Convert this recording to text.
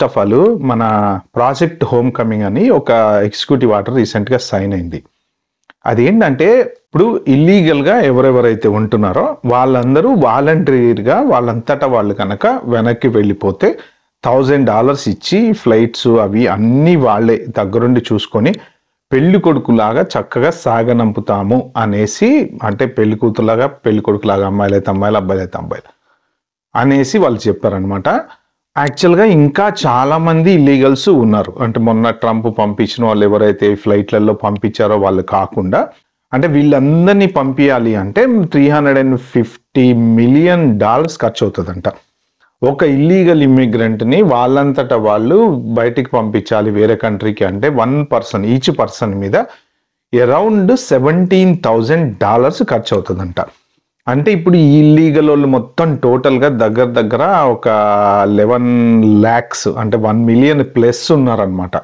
Of all మన project home coming అని ఒక ఎగ్జిక్యూటివ్ ఆర్డర్ రీసెంట్గా సైన్ అయింది. అదేంటంటే ఇప్పుడు ఇల్లీగల్గా ఎవరెవరైతే ఉంటున్నారో వాళ్ళందరూ వాలంటరీగా వాళ్ళంతటా వాళ్ళు కనుక వెనక్కి వెళ్ళిపోతే $1000 ఇచ్చి ఫ్లైట్స్ అవి అన్నీ వాళ్ళే దగ్గరుండి చూసుకొని పెళ్లి కొడుకులాగా చక్కగా సాగనంపుతాము అనేసి, అంటే పెళ్లి కూతురులాగా పెళ్లి కొడుకులాగా, అమ్మాయిలైతే అమ్మాయిలు అబ్బాయిలైతే అబ్బాయిలు అనేసి వాళ్ళు చెప్పారనమాట. యాక్చువల్గా ఇంకా చాలా మంది ఇల్లీగల్స్ ఉన్నారు. అంటే మొన్న ట్రంప్ పంపించిన వాళ్ళు ఎవరైతే ఫ్లైట్లలో పంపించారో వాళ్ళు కాకుండా, అంటే వీళ్ళందరినీ పంపించాలి అంటే $350 మిలియన్ ఖర్చు అవుతుందంట. ఒక ఇల్లీగల్ ఇమ్మిగ్రెంట్ని వాళ్ళంతటా వాళ్ళు బయటికి పంపించాలి వేరే కంట్రీకి అంటే ఈచ్ పర్సన్ మీద అరౌండ్ $17,000 ఖర్చు అవుతుందంట. అంటే ఇప్పుడు ఈ ఇల్లీగల్ వాళ్ళు మొత్తం టోటల్గా దగ్గర ఒక 11 lakhs అంటే 1 million ప్లస్ ఉన్నారనమాట.